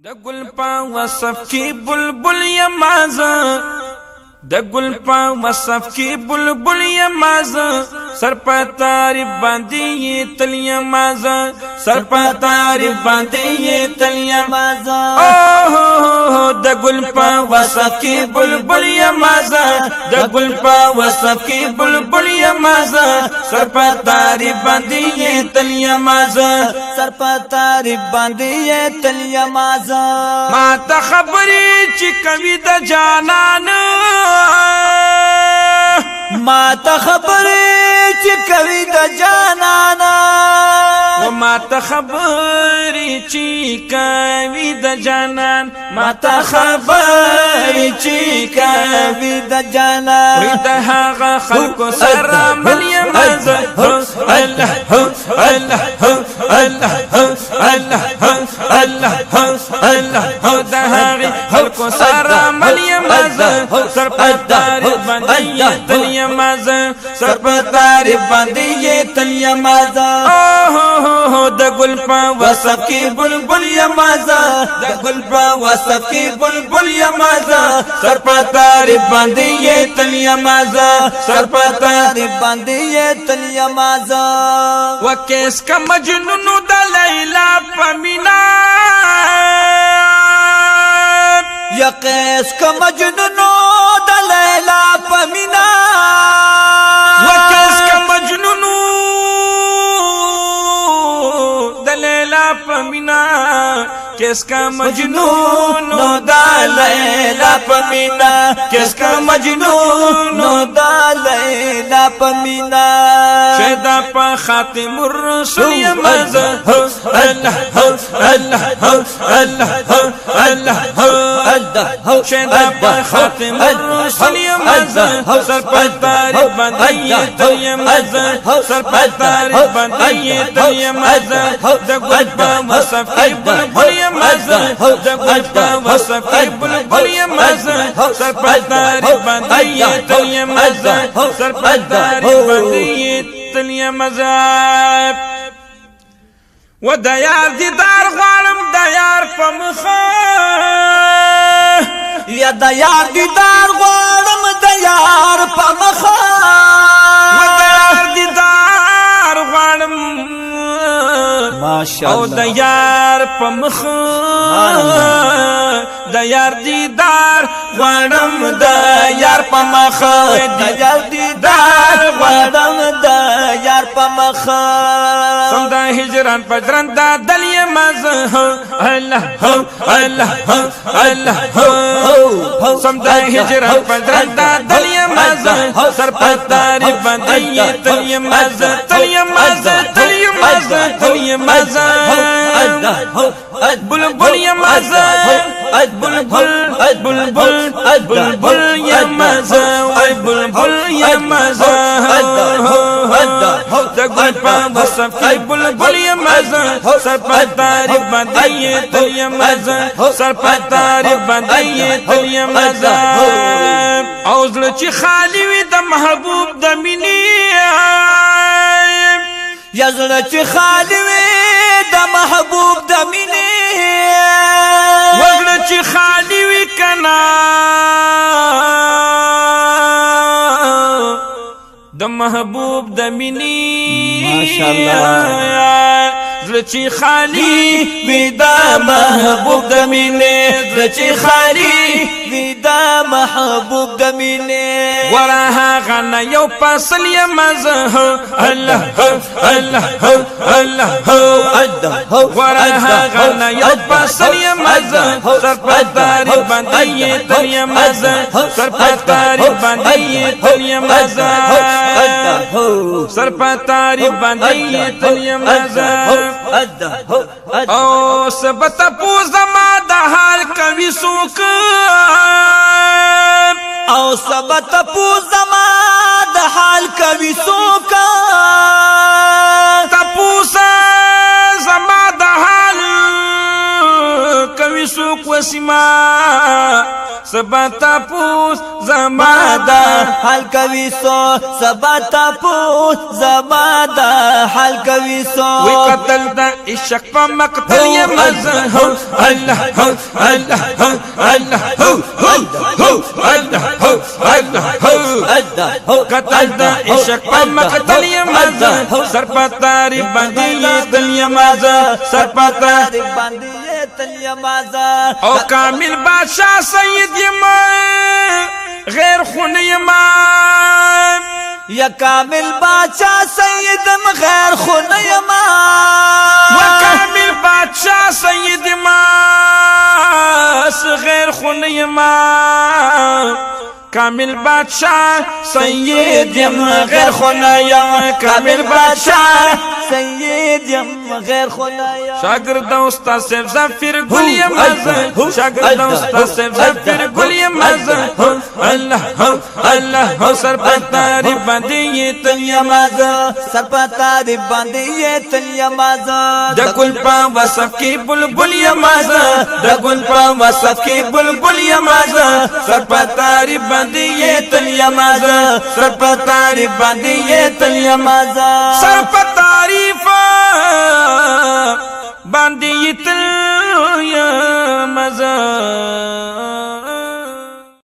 د ګل په وصف کې بلبل یمازه د ګل په وصف کې بلبل یمازه سر په تعریف باندې تل یمازه سر په تعریف باندې تل یمازه او د ګل په وصف کې بلبل یمازه د ګل په وصف کې بلبل یمازه سر په تعریف باندې تل یمازه سر په تعریف باندې تل یمازه ما ته خبرې چې کوي د جانان ما ته خبرې چې کوي د جانان و ما ته خبرې چې کوي د جانان ما ته خبرې چې کوي د جانان وي د هغه خلکو سره مل یمازه الله الله الله الله الله الله د هغه خلکو سره مل یمازه سر په تعریف باندې تل یمازه سر په تعریف باندې تل یمازه د ګل په وصف کې بلبل یمازه د ګل په وصف کې بلبل یمازه سر په تعریف باندې تل یمازه سر په تعریف باندې تل یمازه وکیس کا مجنون د لیلا پمینا یقیس کا مجنون د لیلا پمینا وکیس کا مجنون د لیلا پمینا کیس کا مجنون د لیلا پمینا کیس کا مجنون د لیلا پمینا شیدا په خاتم الرسول یمازه الله الله الله الله شیدا په خاتم الرسول یمازه سر په تعریف باندې تل یمازه سر په تعریف باندې تل یمازه د ګل په وصف کې بلبل یمازه د ګل په وصف کې بلبل یمازه سر په تعریف باندې تل یمازه سر په تعریف باندې تل یمازه و د یار دیدار غواړم د یار په مخه یا د یار دیدار غواړم د یار په مخه و د یار دیدار غواړم ماشاءالله او د یار په مخه د یار دیدار غواړم د یار په مخه د یار دیدار غواړم د یار په مخه سم د هجران پجران د دل یمازه الله الله الله سم د هجران پجران د دل یمازه سر په تعریف باندې تل یمازه تل یمازه تل یمازه تل یمازه بلبل یمازه بلبل بلبل بلبل یمازه وای بلبل یمازه د ګل په وصف کې بلبل یمازه سر په تعریف باندې تل یمازه سر په تعریف باندې تل یمازه او زړه چې خالی وي د محبوب د مینې یا زړه چې خالی وي د محبوب د مینې وزړه چې خالی وي کنا د محبوب د مینې ماشاءالله زړه چې خالی وي د محبوب د مینې زړه چې خالی وي د محبوب د مینې ورا هغه نه یو فصل یمازه الله الله الله ورا هغه نه یو فصل یمازه سر په تعریف باندې تل یمازه سر په تعریف باندې تل یمازه سر په تعریف باندې تل یمازه او سبت پوزما د حال کوي سوک او سبت پوزما د حال کوي سوک تپوس زما د حال کوي سوق وسما سبا تپوس زمادا حال کوي سو سبا تپوس زمادا حال کوي سو وی قتل دا عشق پا مقتل یا مزا ہو اللہ ہو اللہ ہو اللہ ہو اللہ ہو اللہ ہو قتل دا عشق پا مقتل یا مزا سر پا تاری بندی یہ دل یا مزا سر پا تاری بندی یہ دل یا مزا او کامل بادشاہ سید یمان غیر خون یمان یا کامل بادشاہ سیدم غیر خون یمان و کامل بادشاہ سید یمان غیر خون یمان کامل بادشاہ سید یم غیر خنایا کامل بادشاہ سید یم غیر خنایا شاگرد استاد صاحب ظفر گل یم شاگرد استاد صاحب ظفر گل یم اللہ ہو سر پتاری باندھی یہ تلیا مازا سر پتاری باندھی یہ تلیا مازا دگل پا وصف کی بلبل یمازا دگل پا وصف کی بلبل یمازا سر پتاری باندھی یہ تلیا مازا سر پتاری باندھی یہ تلیا مازا سر پتاری باندھی یہ تلیا مازا